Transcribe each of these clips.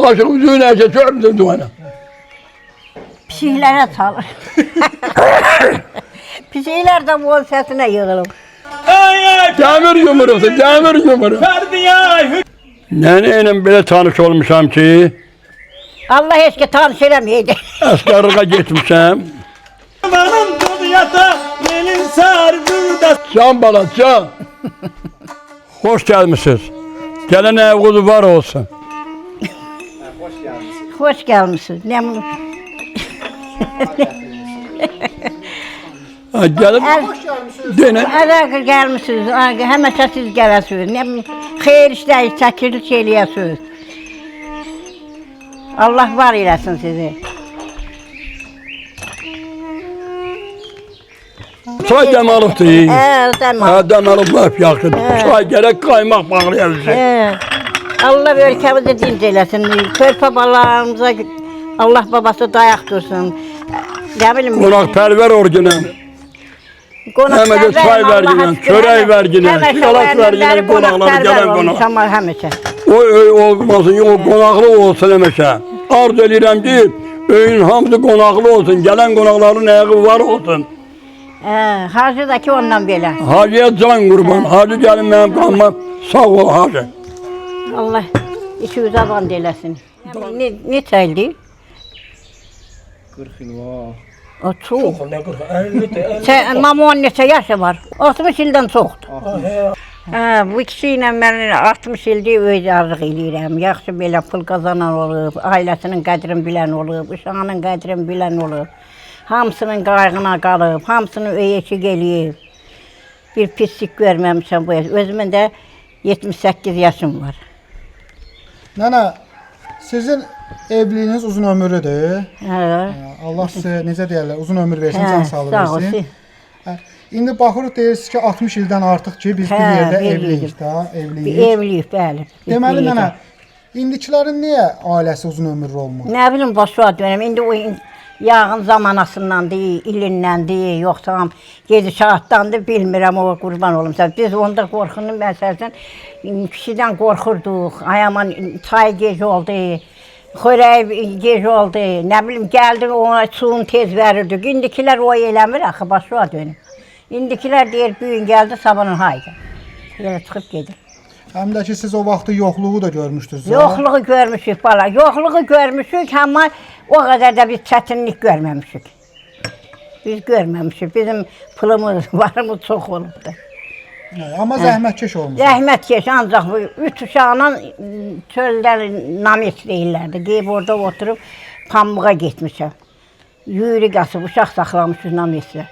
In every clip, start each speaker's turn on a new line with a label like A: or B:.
A: Aşık üzüğün erkek görmedin duvana.
B: Pişiklere çalır. Pişikler de bol sesine yığılır.
A: Demir yumruğu, demir yumruğu. Neneyle bile tanış olmuşam ki,
B: Allah eşki tanış eləmeydi.
A: askerliğe gitmişim.
C: Benim dünyada gelin sargıda.
A: Can bala, can. Hoş gelmişsiniz. Gelen eviniz var olsun.
B: Hoş gelmişsiniz. Ne mutlu.
A: Gelin, dene.
B: Araka gelmişsiniz. Hemen siz gelirsiniz. Ne hayır işler, çekirlik eləyirsiniz. Allah var eylesin sizi.
A: Çay demalıqdır.
B: Tamam.
A: Demalıq laf yaxşıdır. Çay gerek kaymaq bağlayabilirsek.
B: Allah ülkemizi dinc eylesin. Körpə balalarımıza Allah babası dayak dursun. Ne bileyim.
A: Qonaqpərvər orginəm. Həməcə çay verginəm, çörək verginəm, şokolad verginəm, qonaqları gələn qonaq.
B: Həmişə.
A: O olmasın, o qonaqlı olsun həmişə. Arz edirəm ki, öyün hamısı qonaqlı olsun, gələn qonaqların ayağı var olsun.
B: Hacıdakı ondan belə.
A: Hacıya can qurban, hacı gəlin mənim qanıma, sağ ol hacı.
B: Allah işinize band eylesin. Neçə ildir?
C: 40 yıl var.
B: O çox. Mamon neçə yaşı var? 60 ildən çoxdur. Bu ikisi ilə mən 60 ildir özarlıq eləyirəm. Yaxşı belə pul qazanan olub, ailəsinin qədrini bilən olub, uşağının qədrini bilən olub. Hamısının qayğına qalıb, hamısını öyəşik eləyib. Bir pislik görməmişəm bu yaş. Özümün də 78 yaşım var.
D: Nənə, sizin evliliğiniz uzun ömürlüdür. Allah sizə necə deyərlər, uzun ömür versin, can sağlığı versin. İndi baxırıq deyirsiniz ki, 60 ildən artıq ki, biz bir yerdə evliyik da, evliyik.
B: Evliyik, bəli.
D: Deməli nənə, indikilərin niyə ailəsi uzun ömürlü olmur?
B: Nə bilim, başa dönəm. İndi o yağın zamanasından deyil, ilindən deyil, yoxsa gedişatdandır, bilmirəm, o qurban olum. Biz onda qorxunun məsələsən, kişidən qorxurduq, ayaman çay gec oldu, xörək gec oldu, nə bilim, gəldi ona suyun tez verirdik. İndikilər o eləmir, axı, başa dönüm. İndikilər deyir, büyün gəldi, sabahın haydi. Elə çıxıb gedir.
D: Həm də ki, siz o vaxtı yoxluğu da görmüşdünüz.
B: Yoxluğu görmüşük bala, yoxluğu görmüşük, amma o qədər də biz çətinlik görməmişik. Biz görməmişik, bizim pulumuz, varımız çox olubdur.
D: Amma zəhmətkeş olmuş.
B: Zəhmətkeş, ancaq bu 3 uşaqla çöldə namet deyirlərdi. Qeyb orada oturub pambığa getmişəm. Yürü qasıb, uşaq saxlamışıq nametlə.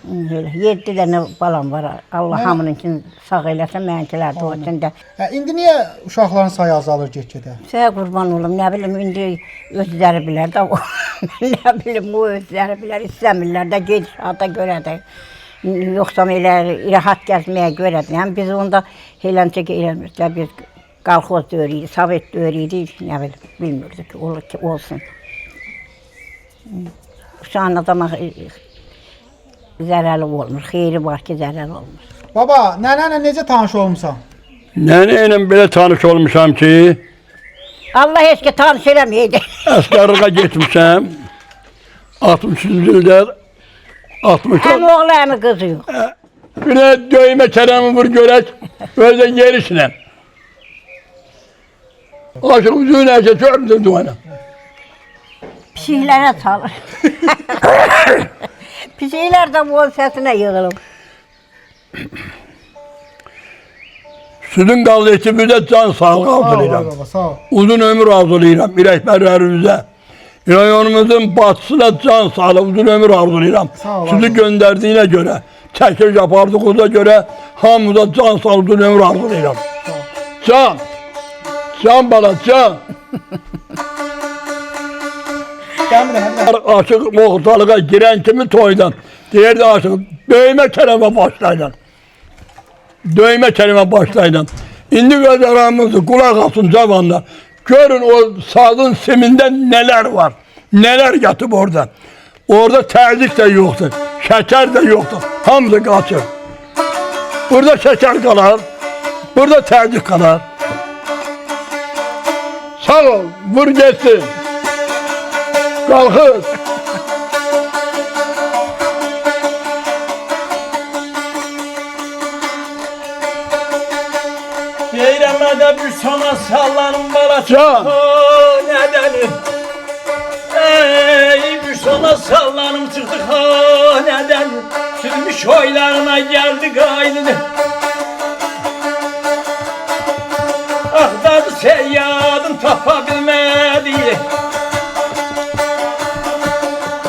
B: 7 dənə balam var, Allah hamınınkini sağ eləsin, mənkilər də o içində.
D: İndi niyə uşaqların sayı azalır get-gedə?
B: Sənə qurban olum, nə bilim, indi özləri bilər də, nə bilim, o özləri bilər, istəmirlər də, gedişata görə də. Yoxsa elə rahat gəzməyə görə də. Həm biz onda eləncə ki, eləmirdik, biz qalxoz döyürüydük, sovet döyürüydük, nə bilim, bilmirdik ki, olsun. Uşağın adama zərəli olmur, xeyri var ki, zərəli olmur.
D: Baba, nənənlə necə tanış olmuşsan?
A: Neneyle bile tanış olmuşam ki,
B: Allah eşki tanış eləməydi.
A: askerliğe gitmişim. 60'cı ildə 60'da.
B: Həm oğlu, həm qızı yox.
A: Bir de döyme çenemi vur görək, özde gelişine. Aşık üzüğün erkek görmedin duvana.
B: Pişiklərə çalır. Pişiklər də bol səsinə yığılır.
A: Sütün kardeşimize can sağlığı arzulayıram.
D: Baba, sağ ol.
A: Uzun ömür arzulayıram rehberlerimize. Rayonumuzun batısına can sağlığı, uzun ömür arzulayıram.
D: Sağ ol,
A: Sizi gönderdiğine göre, çekir yapardığınıza göre hamıza can sağlığı, uzun ömür arzulayıram. Can, can bana, can. Aşık muhtarlığa giren kimi toydan, diğer de aşık döyme kelime başlaydan. Döyme kelime başlaydan. İndi göz aramızı kulak asın zamanla. Görün o sazın siminden neler var. Neler yatıp orada. Orada terzik de yoktur. Şeker de yoktur. Hamısı kaçır. Burada şeker kalar. Burada terzik kalar. Sağ ol. Vur geçsin. Kalkın.
C: Beyremede bir sona sallanın balası.
A: Can.
C: O nedeni. Ey bir sona sallanım çıktık o neden. Sürmüş oylarına geldik aydın. Aktardı seyyadın tapabilmedi.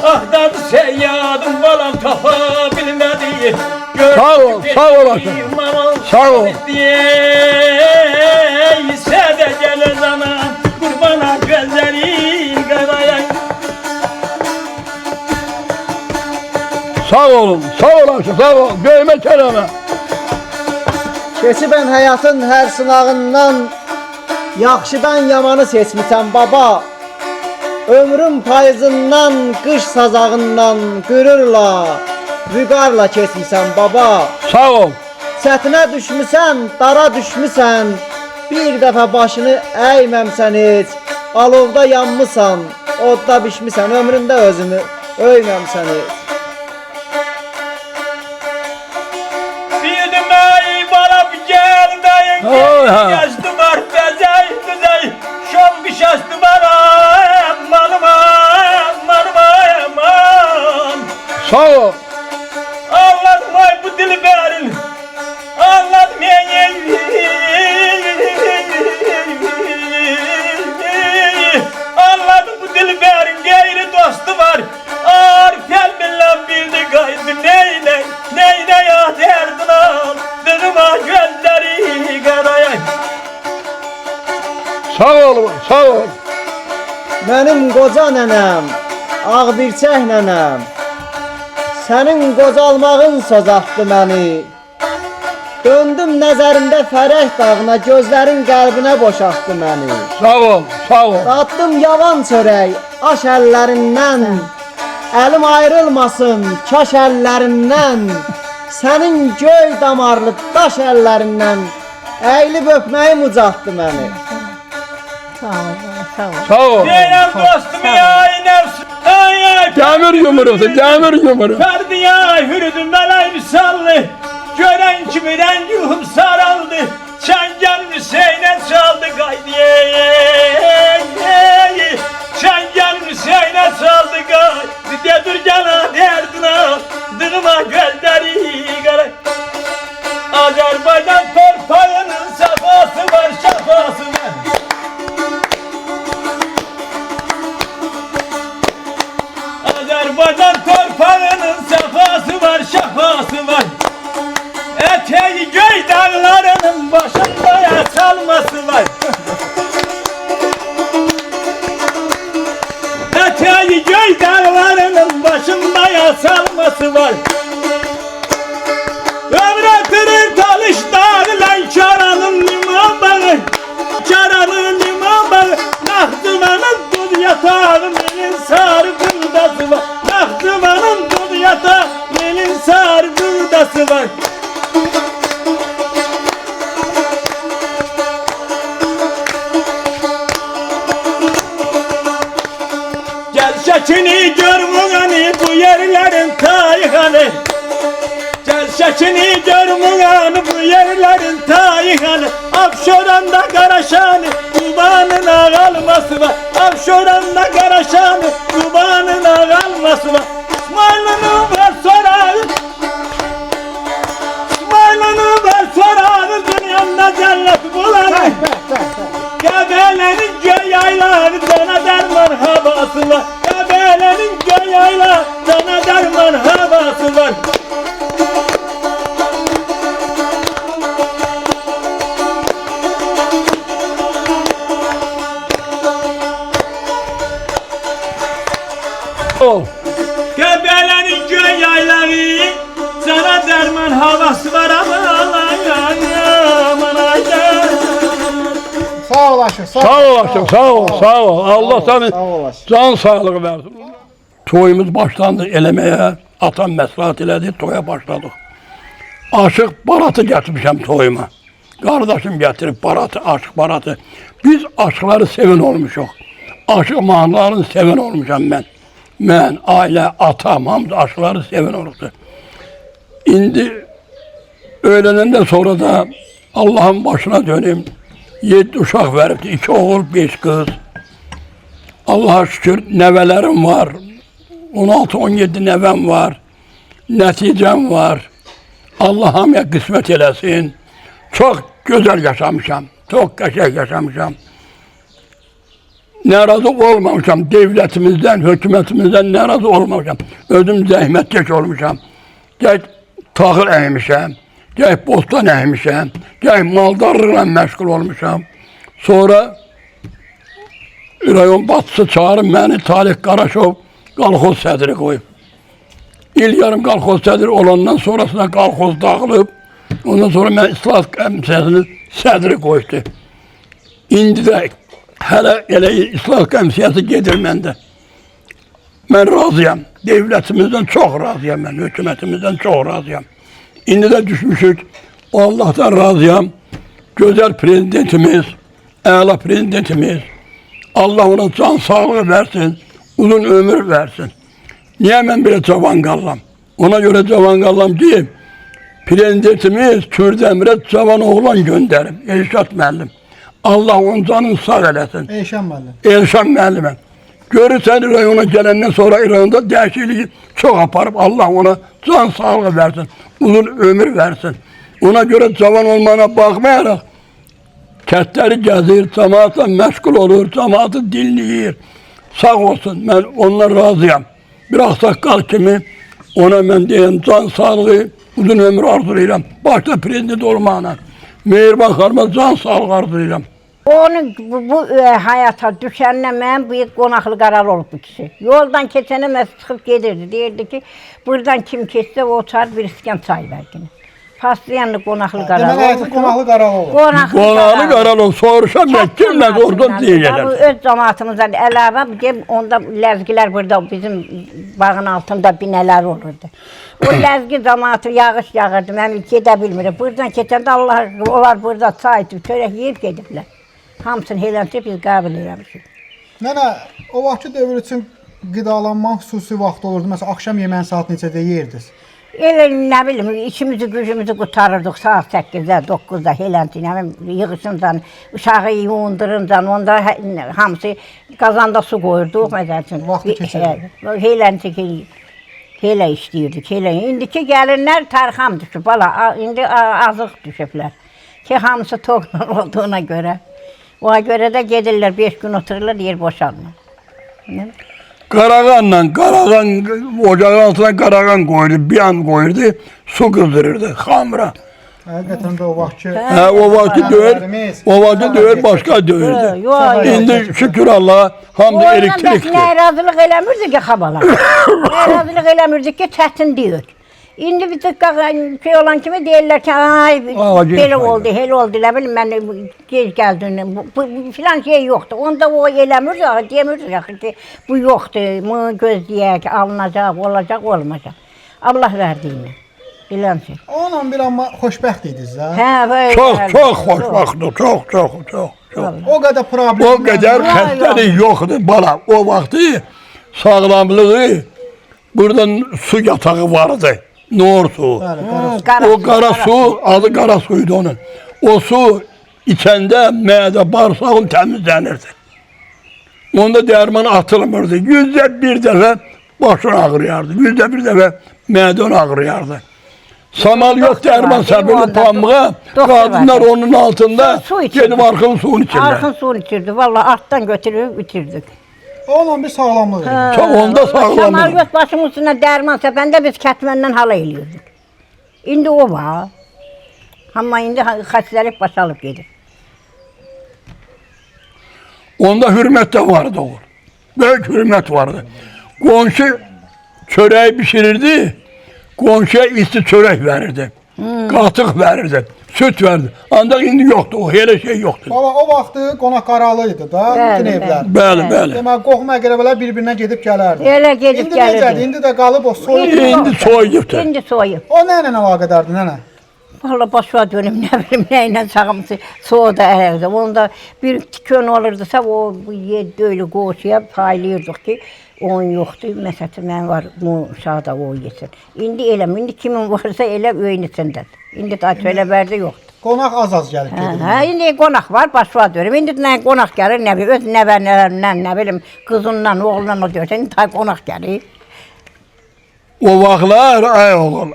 C: Aktardı seyyadın balam tapabilmedi.
A: Sağ ol, sağ olasın. Sağ ol.
C: Ise de gelir zaman kurbana gözleri karayan.
A: Sağ olun, sağ olasın, sağ ol. Döyme Kerem'e.
E: Keçi ben həyatın hər sınağından yaxşıdan yamanı seçmişəm baba. Ömrüm payızından, qış sazağından qürurla, vüqarla keçmişəm baba.
A: Sağ ol.
E: Çətinə düşmüsən, dara düşmüsən, bir dəfə başını əyməmsən heç. Alovda yanmısan, odda bişmisən, ömründə özünü öyməmsən heç.
C: Bildim ey bana bir gelmeyin.
A: Oy ha.
C: Yaşlı var bezey bezey. Şom bir şaştı bana. Aman aman aman.
A: Sağ ol.
C: Anladım ay bu dili berin. Anladım anladım bu dili berin. Gayri dostu var. Ağır kalbinle bildi kaydı. Neyle ya derdin al. Dığıma gözleri karayay.
A: Sağ ol, sağ ol.
E: Mənim qoca nənəm, ağ birçək nənəm, sənin qocalmağın sazatdı məni. Döndüm nəzərində fərəh dağına, gözlərin qəlbinə boşaltdı məni.
A: Sağ ol, sağ ol.
E: Tatdım yavan çörək, aş əllərindən, əlim ayrılmasın kaş əllərindən, sənin göy damarlı daş əllərindən, əyilib öpməyim ucaltdı məni.
B: Sağ ol, sağ ol.
A: Sağ ol.
C: Zeynep dostum ya nefs. Ay ay.
A: Demir yumruğu, demir yumruğu.
C: Ferdi ya hürdüm belay misallı. Gören kimiren yuhum saraldı. Çengen Hüseyin'e çaldı gaydi. Çengen Hüseyin'e çaldı gaydi. Dedir cana derdine. Dığıma gözleri kara. Azerbaycan torpağının safası var, şafası var. Azerbaycan torpağının safası var, şafası var. Eteği göy dağlarının başında çalması var. Eteği göy dağlarının başında çalması var. Ömretirin talış dağılan Karanın liman bağı. Karanın liman bağı. Nahtımanın dud yatağı melin sarı gırdası var. Nahtımanın dud yatağı melin sarı gırdası var. Gel şekini gör muğani bu yerlerin tayhanı. Gel şekini gör muğani bu yerlerin tayhanı. Afşoranda Karaşanı kubanına kalması var. Afşoranda Karaşanı kubanına kalması var. İsmail'ini ver sorağı. İsmail'ini ver sorağı. Dünyamda cennet bulanı. Gebelenin göy yayları dana derman havası var. Gebelenin göy yayları dana derman havası var.
A: Ol.
C: Gebelenin göy yayları dana derman havası var.
D: Sağ olasın, sağ ol.
A: Sağ olasın, sağ ol, sağ ol. Allah sana
E: Sağ olasın.
A: can sağlığı versin. Toyumuz başlandı eləməyə. Atam məsləhət elədi, toya başladıq. Aşıq baratı gətirmişəm toyuma. Kardeşim getirip baratı, aşk baratı. Biz aşkları seven olmuşuq. Aşk mahnılarını seven olmuşam ben. Ben, aile, atam, hamd aşkları seven olmuşdu. İndi öğlenenden sonra da Allah'ın başına döneyim. 7 uşaq veribdi, 2 oğul, 5 kız. Allah'a şükür nevələrim var. 16-17 nevəm var. Nəticəm var. Allah hamıya qismət eləsin. Çox gözəl yaşamışam. Çox qəşəng yaşamışam. Narazı olmamışam devlətimizdən, hökumətimizdən narazı olmamışam. Özüm zəhmətkeş olmuşam. Gəl taxıl əymişəm, gəl bostan əymişəm, gəl maldarlıqla məşğul olmuşam. Sonra rayon başçısı çağırıb məni Talih Qaraşov qalxoz sədri qoyub. İl yarım qalxoz sədri olandan sonrasında qalxoz dağılıb, ondan sonra mən İslahat Qəmsiyəsinin sədri qoydu. İndi də hələ elə İslahat Qəmsiyəsi gedir məndə. Mən razıyam. Devlətimizdən çox razıyam mən, hökumətimizdən çox razıyam. İndi də düşmüşük, Allah'tan razıyam. Gözəl prezidentimiz, əla prezidentimiz, Allah ona can sağlığı versin, uzun ömür versin. Niye ben böyle cavan qallam? Ona göre cavan qallam ki, prezidentimiz Kürdəmirə cavan oğlan gönderib, Elşad müəllim. Allah onun canını sağ eləsin.
D: Eyşan müəllim.
A: Elşad müəllimə. Görürsən rayona gələndən sonra rayonda dəyişikliyi çox aparıb, Allah ona can sağlığı versin, uzun ömür versin. Ona göre cavan olmana baxmayaraq, kətləri gəzir, cemaatla məşğul olur, cemaatı dinləyir. Sağ olsun, mən ondan razıyam. Bir ağsaqqal kimi ona mən deyəm, can sağlığı, uzun ömür arzulayıram. Başta prezident olmağına, Mehriban xanıma can sağlığı arzulayıram.
B: Onun bu hayata düşəndən mənim büyük qonaqlı qaral olub bu kişi. Yoldan keçənə mən çıxıb gedirdi. Deyirdi ki, buradan kim keçsə o çar bir iskan çay vergini. Paslayanlı qonaqlı qaral olub.
D: Demək qonaqlı qaral olub.
A: Qonaqlı qaral olub, soruşam mən kimlə oradan deyirlər.
B: Öz cəmaatımızdan əlavə onda ləzgilər burada bizim bağın altında binələr olurdu. O ləzgi cəmaatı yağış yağırdı, mən gedə bilmirəm. Buradan keçəndə Allah onlar burada çay, çörək yeyib gediblər. Hamısını helənçə biz qəbul eləmişik.
D: Nənə, o vaxtki dövr üçün qidalanma xüsusi vaxt olurdu. Məsələn, axşam yeməyin saat neçədə yeyirdiniz?
B: Elə nə bilim, işimizi, gücümüzü qutarırdıq saat 8-də, 9-da helənçə, yığışıncan, uşağı yuyunduruncan, onda hamısı qazanda su qoyurduq, məsələn.
D: Vaxtı keçirdi.
B: Helənçə ki, helə işləyirdik, helə. İndiki gəlinlər tərxam düşüb, bala, indi azıq düşüblər. Ki, hamısı toqla olduğuna görə. Ona görə də gedirlər, 5 gün otururlar, yer boşalmır.
A: Qarağanla, ocağın altına qarağan qoyurdu, bir an qoyurdu, su qızdırırdı, xamıra.
D: Həqiqətən də o vaxtki...
A: O vaxtı döyür, başqa döyürdü. İndi şükür Allah'a, hamdı elektrikdir.
B: Nə razılıq eləmirdi ki, xabalar. Nə razılıq eləmirdi ki, çətin deyir. İndi bir tık şey olan kimi deyirlər ki, ay belə oldu, elə oldu, nə bilim, mən gec gəldim, filan şey yoxdur. Onda o eləmir, demir ki, bu yoxdur, bunu gözləyək, alınacaq, olacaq, olmayacaq. Allah verdiyini, bilən şey.
D: Onunla bir amma xoşbəxt idiniz, ha?
B: Hə, böyle.
A: Çox xoşbaxtdır, çox.
D: O qədər problem.
A: O qədər xəstəlik yoxdur, bala. O vaxtı sağlamlığı, buradan su yatağı vardı. Noor su. O qara su, adı qara suydu onun. O su içəndə mədə, bağırsağın təmizlənirdi. Onda dərman atılmırdı. 100'də bir dəfə başın ağrıyardı. 100'də bir dəfə mədən ağrıyardı. Samalyot dərman səbirli pamığa, qadınlar onun altında gedib arxın suyunu içirlər.
B: Arxın suyunu içirdi. Vallahi artdan götürüb bitirdik.
D: Onunla bir sağlamlıq idi.
A: Çox onda sağlamlıq.
B: Samalyot başımın üstünə dərman səpəndə biz kətməndən hala eləyirdik. İndi o var. Amma indi xəstəlik başalıb gedir.
A: Onda hürmət də vardı o. Böyük hürmət vardı. Qonşu çörəyi pişirirdi, qonşuya isti çörək verirdi. Qatıq verirdi, süt verirdi. Ancaq indi yoxdur, o elə şey yoxdur.
D: Baba, o vaxtı qonaq qaralıydı da, bütün evlər.
A: Bəli.
D: Demək, qohum əqrəbələr bir-birinə gedib gələrdi.
B: Elə gedib gəlirdi.
D: İndi necədir? İndi də qalıb o soyub.
A: İndi soyubdur.
B: İndi soyub.
D: O nə ilə əlaqədardır, nənə?
B: Vallahi başa dönüm ne bileyim neyle sağımsı soğuda ərəqdə. Onda bir tikön olurdusa o bu öyle qoşuya paylayırdıq ki onun yoxdur. Məsələn mən var bu şahda o yesin. İndi elə indi kimin varsa elə öyünüsündədir. İndi daha söyləbərdə yoxdur.
D: Qonaq az gəlib gedir.
B: Hə, indi qonaq var, başa dönüm. İndi nə qonaq gəlir, nə bilim öz nəvələrindən, nə bilim qızından, oğlundan o deyirsən, indi daha qonaq gəlir.
A: O vaxtlar ay oğul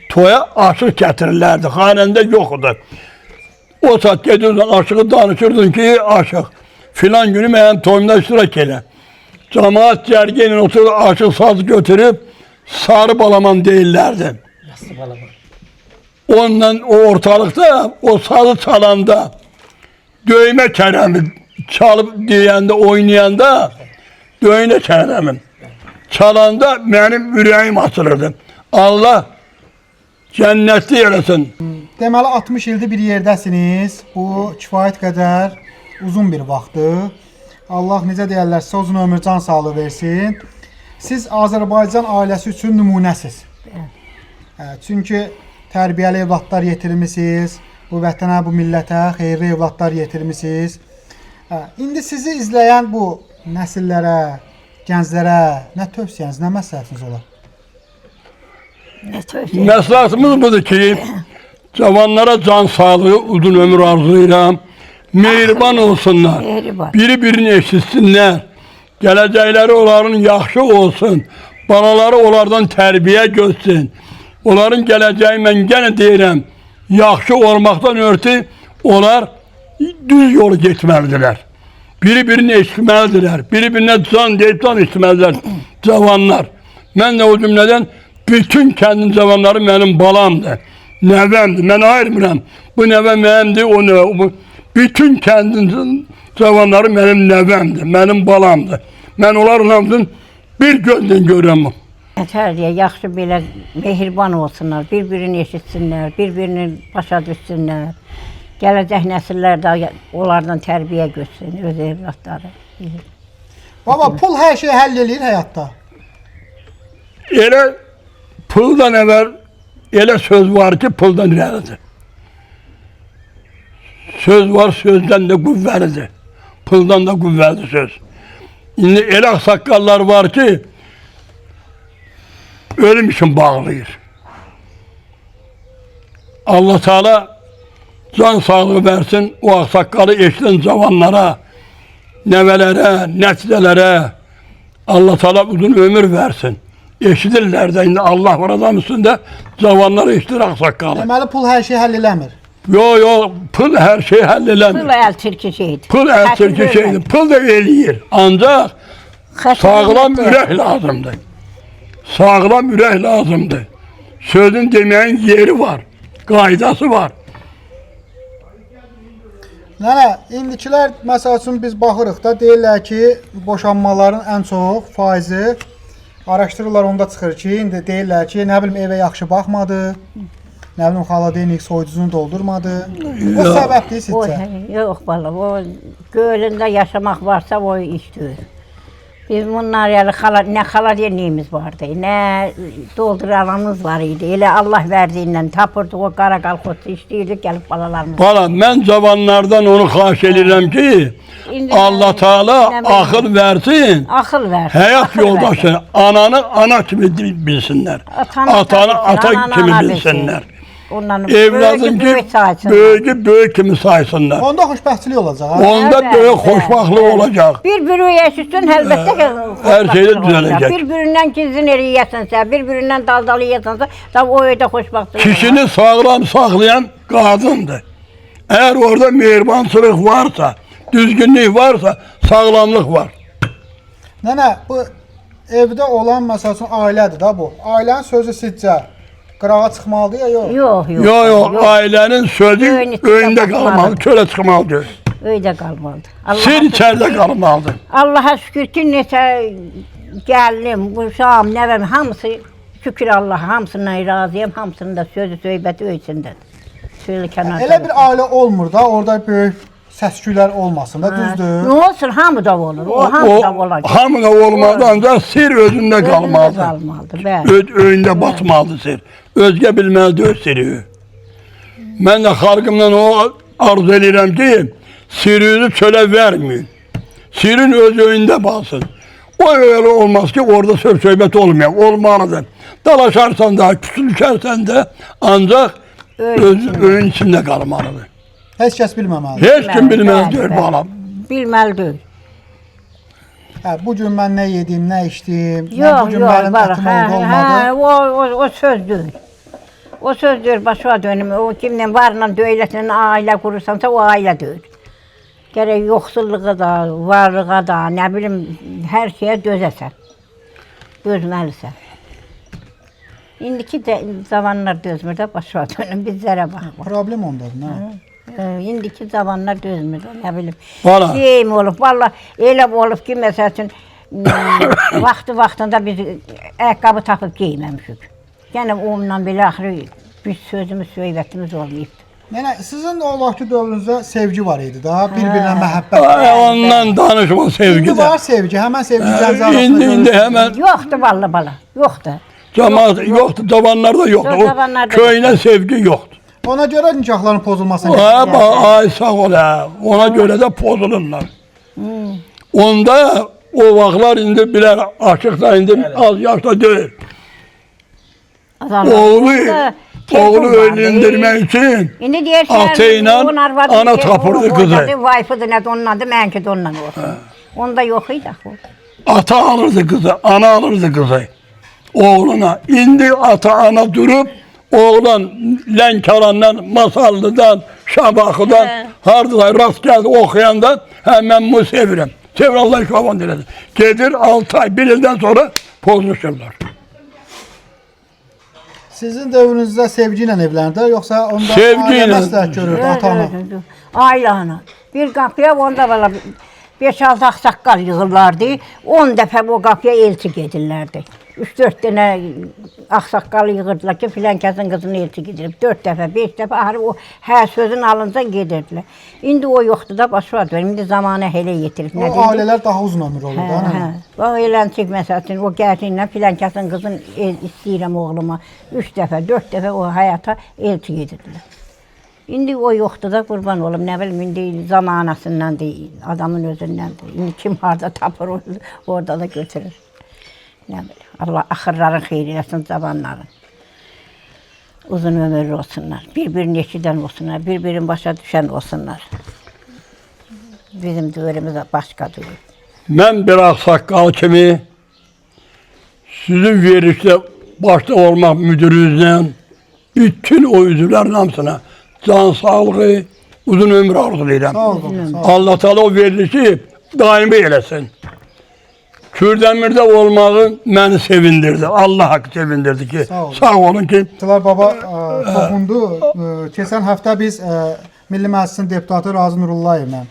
A: toya aşıq gətirirlərdi. Xanəndə yoxdur. O saat gedirdin aşığı danışırdın ki aşıq filan günü mənim toyumda iştirak elə. Cemaat cərginin oturur aşıq sazı götürüb sarı balaman deyirlərdi. Ondan o ortalıqda o sazı çalanda döymə kərəmi çalıb deyəndə oynayanda döymə kərəmi çalanda mənim ürəyim açılırdı. Allah cənnətli eləsin.
D: Deməli 60 ildir bir yerdəsiniz. Bu kifayət qədər uzun bir vaxtdır. Allah necə deyərlər, sizə uzun ömür, can sağlığı versin. Siz Azərbaycan ailəsi üçün nümunəsiz. Çünki tərbiyəli evlatlar yetirmisiniz. Bu vətənə, bu millətə xeyirli evlatlar yetirmisiniz. İndi sizi izləyən bu nəsillərə, gənclərə nə tövsiyəniz, nə məsləhətiniz olar?
A: Məsləhətimiz budur ki, cavanlara can sağlığı, uzun ömür arzulayıram. Mehriban olsunlar. Biri-birini eşitsinlər. Gələcəkləri onların yaxşı olsun. Balaları onlardan tərbiyə görsün. Onların gələcəyi mən yenə deyirəm, yaxşı olmaqdan ötürü onlar düz yolu getməlidirlər. Biri-birini eşitməlidirlər. Biri-birinə can deyib can eşitməlidirlər cavanlar. Mən də o cümlədən bütün kəndin cavanları mənim balamdır, nəvəmdir. Mən ayırmıram. Bu nəvə mənimdir, o nəvə. Bütün kəndin cavanları mənim nəvəmdir, mənim balamdır. Mən onların hamısını bir gözlə görürəm.
B: Nətərliyə yaxşı belə mehriban olsunlar, bir-birini eşitsinlər, bir-birini başa düşsünlər. Gələcək nəsillər də onlardan tərbiyə görsün, öz evlatları.
D: Baba, pul hər şeyi həll eləyir həyatda.
A: Elə puldan əvvəl elə söz var ki, puldan irəlidir. Söz var, sözdən də qüvvəlidir. Puldan da qüvvəlidir söz. İndi elə ağsaqqallar var ki, ölüm için bağlayır. Allah Teala can sağlığı versin o ağsaqqalı eşidən cavanlara, nəvələrə, nəticələrə Allah Teala uzun ömür versin. Eşidirlər də indi Allah var adam üstündə cavanlar eşidir ağsaqqalı.
D: Deməli pul hər şeyi həll eləmir.
A: Yo, pul her şeyi halledilir.
B: Pul el çirki şeydir.
A: Pul el çirki şeydir. Pul da eləyir. Ancaq sağlam ürək lazımdır. Sağlam ürək lazımdır. Sözün deməyin yeri var. Qaydası var.
D: Nənə, indikilər məsəl üçün biz baxırıq da, deyirlər ki, boşanmaların ən çox faizi araşdırırlar, onda çıxır ki, indi deyirlər ki, nə bilim evə yaxşı baxmadı. Nə bilim, xaladenik soyucusunu doldurmadı. O səbəbdir sizcə?
B: Yox bala, o gölündə yaşamaq varsa o işdir. Biz bunlar yəni nə xaladeniyimiz vardı, nə dolduranımız var idi. Elə Allah verdiyindən tapırdı, o qara qalxotda işləyirdik, gəlib balalarımız.
A: Bala, mən cavanlardan onu xahiş edirəm ki, Allah Teala akıl versin.
B: Akıl versin.
A: Həyat yoldaşı, ananı ana kimi bilsinlər. Atanı ata kimi bilsinlər. Evladın ki, böyük kimi saysınlar.
D: Onda xoşbəxtçilik olacaq.
A: Onda böyük xoşbaxtlıq olacaq.
B: Bir-biri yaşasın, əlbəttə ki,
A: hər şeydə düzələcək.
B: Bir-birindən gizlin eləyəsənsə, bir-birindən dal-dal eləyəsənsə, o evdə xoşbaxtlıq.
A: Kişini sağlam saxlayan qadındır. Eğer orada mehribançılıq varsa, düzgünlük varsa, sağlamlıq var.
D: Nənə, bu evdə olan məsəl üçün ailədir da bu. Ailənin sözü sizcə qırağa çıxmalıdır ya yox?
B: Yox.
A: Ailənin sözü öyündə qalmalı, çölə çıxmalıdır.
B: Öydə qalmalıdır.
A: Sir içərdə qalmalıdır.
B: Allah'a şükür ki, neçə gəlinim, uşağım, nəvəm, hamısı, şükür Allah'a, hamısından razıyam, hamısının da sözü, söhbəti öysündədir.
D: Elə bir ailə olmur da, orada böyük səsküylər olmasın da, düzdür?
B: Nə olsun, hamı da olur, o hamı da olacaq.
A: Hamı da olmadı, ancaq sir özündə qalmalıdır.
B: Özündə qalmalıdır, bəli.
A: Öyündə batmalıdır sir. Özgə bilməlidir öz siri. Mən də xalqımdan o arzu edirəm ki, sirrini çölə verməyin. Sirin öz öyündə balsın. O öyle olmaz ki orada söz-söhbət olmayan, olmalıdır. Dalaşarsan da, küçülüşərsən də ancaq öz öyün içində qalmalıdır.
D: Heç kəs bilməməlidir.
A: Heç kim bilməz
B: Bəli,
A: deyir
B: bəli.
A: balam.
B: Bilməli deyil.
D: Hə, bu gün mən nə yedim, nə içdim, nə
B: Yox,
D: bu gün
B: yox,
D: mənim
B: bax,
D: ətim oldu, olmadı.
B: o söz deyil. O söz deyil, başa dönüm. O kimlə varla, dövlətlə ailə qurursansa, o ailə deyil. Gərək yoxsulluğa da, varlığa da, nə bilim, hər şeyə dözəsən. Dözməlisən. İndiki zamanlar dözmür də, başa dönüm, bizlərə bax.
D: Problem ondadır, nə?
B: İndiki zamanlar dözmür də, nə bilim.
A: Valla.
B: Deyim olub, valla elə olub ki, məsəl üçün, vaxtında biz ayaqqabı tapıb geyməmişik. Yəni onunla belə axırı biz sözümüz, söhbətimiz olmayıb.
D: Yəni sizin o vaxtki dövrünüzdə sevgi var idi da, bir-birinə məhəbbət.
A: Ay, ondan danışma
D: İndi
A: sevgide.
D: var sevgi, həmən sevgi gəncə arasında
A: İndi
D: görürsünüz.
A: hemen
B: Yoxdur valla bala, yoxdur.
A: cemaat yoktu, zamanlarda yoktu.
B: Yok, zamanlarda
A: Köyüne sevgi yoktu.
D: Ona görə nikahların pozulmasına
A: Ay sağ ol ha. Ona göre de pozulurlar. Onda o vaxtlar indi birer açıqda indi az yaşta değil. Oğlu ölündürmək için
B: İndi deyirsən,
A: atayla ana tapırdı kızı.
B: Vayfıdır, nədir onun adı, mənki də ondan olsun. Onda yox idi axı.
A: Ata alırdı kızı, ana alırdı kızı. Oğluna. İndi ata ana durup oğlan Lənkərandan, Masallıdan, Şabakıdan, hardılar rast geldi okuyandan hemen bunu sevirəm. Sevir Allah şaban diledi. Gedir 6 ay, 1 ilden sonra pozmuşurlar.
D: Sizin dövrünüzdə sevgi ilə evləndi, yoxsa onda
A: Sevgi
D: ailə
A: ilə.
D: məsləhət görürdü, ata-ana?
B: Ailə ana. Bir qapıya onda belə 5-6 ağsaqqal yığırlardı. 10 dəfə bu qapıya elçi gedirlərdi. 3-4 dənə ağsaqqal yığırdılar ki, filan kəsin qızını elçi gedirib. 4 dəfə, 5 dəfə, ahırı o hər sözün alınca gedirdilər. İndi o yoxdur da, başa dönür. İndi zamanı elə yetirib.
D: O ailələr daha uzun ömür olur da, nə?
B: Bax, eləncik məsəl üçün, o gəlsinlə filan kəsin qızını istəyirəm oğluma. 3 dəfə, 4 dəfə o həyata elçi gedirdilər. İndi o yoxdur da, qurban olum, nə bilim, indi zamanasından deyil, adamın özündən deyil. İndi kim harada tapır, orada da götürür. Nə bilim, Allah axırların xeyri eləsin cavanların. Uzun ömürlü olsunlar, bir-birini eşidən olsunlar, bir-birini başa düşən olsunlar. Bizim dövrümüz başqadır.
A: Ben bir aksakkal kimi sizin verişte başta olmak müdürünüzle bütün o üzülerin hamısına can sağlığı, uzun ömür arzulayıram.
D: Sağ olun, sağ olun.
A: Allah Teala o verilişi daimi eylesin. Kürdemir'de olmağı beni sevindirdi. Allah hakkı sevindirdi ki sağ olun ki.
D: Sılar baba toxundu. Keçən həftə biz Milli Məclisin deputatı Razı Nurullayevlə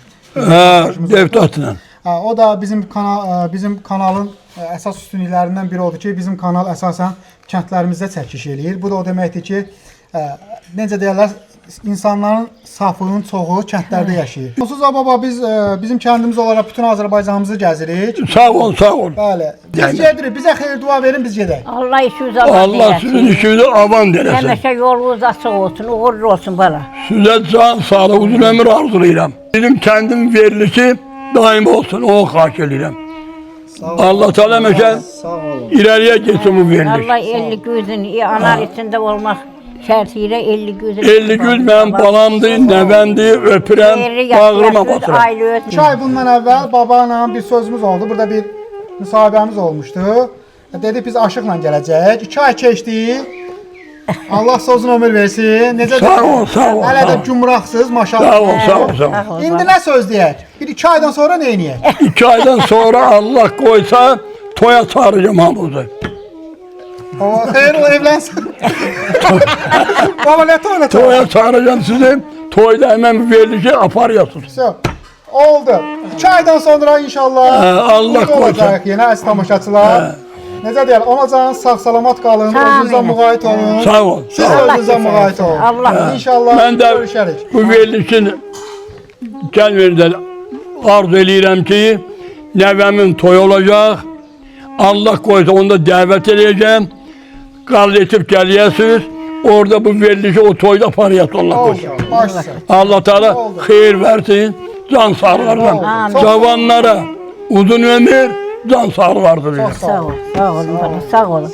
A: Deputatla.
D: O da bizim kanalın əsas üstünlüklərindən biri odur ki, bizim kanal əsasən kəndlərimizdə çəkiş eləyir. Bu da o deməkdir ki, necə deyirlər, insanların saflığının çoxu kəndlərdə yaşayır. Sonsuz baba biz bizim kəndimiz olaraq bütün Azərbaycanımızı gəzirik.
A: Sağ ol, sağ ol.
D: Bəli. Biz gedirik. Bizə xeyir dua verin, biz gedək.
B: Allah işinizi avan
A: Allah sizin işinizi avan dilesin.
B: Həmişə yolunuz açıq olsun, uğurlu olsun bala.
A: Size can sağlığı, uzun ömür arzulayıram. Bizim kendim verilişi daim olsun, onu xahiş edirəm. Allah Teala meşe ileriye geçsin bu veriliş.
B: Allah 50 gözün anar içində olmaq şərtiyle 50 gözün.
A: 50 gün benim balamdı, nəvəndi, öpürəm, bağrıma basıram.
D: 2 ay bundan əvvəl babayla bir sözümüz oldu. Burada bir müsahibəmiz olmuşdu. Dedik biz aşıqla gələcək. 2 ay keçdi. Allah sözün ömür versin. Necə
A: Sağ ol, sağ ol.
D: Hələ də cumraqsız maşallah.
A: Sağ ol, sağ ol, sağ ol.
D: İndi nə söz deyək? Bir 2 aydan sonra nə edək?
A: 2 aydan sonra Allah koysa toya çağıracağım hamımızı.
D: Xeyir ol, evlənsin. Baba nə toyla
A: Toya çağıracağım sizi. Toyda hemen verilişi aparıyorsunuz.
D: Oldu. 2 aydan sonra inşallah
A: Allah
D: burada
A: koysa.
D: olacaq yenə əziz tamaşaçılar. Necə deyirlər, ona sağ-salamat qalın, özünüzə müğayət olun.
A: Sağ ol.
D: Siz özünüzə müğayət olun.
B: Allah.
D: İnşallah
A: Ben de
D: görüşərik.
A: bu verilişin gəlverdən arzu edirəm ki, nəvəmin toy olacaq. Allah koysa onu da dəvət edəcəm. Qal etib gəliyəsiniz. Orada bu verilişi o toyda paraya tollamış.
D: Oldu. Başla.
A: Allah Teala hayır versin, can sağlardan.
B: Amin.
A: Cavanlara uzun ömür, can sağlar versin.
B: Sağ ol, sağ olun bana, sağ olun.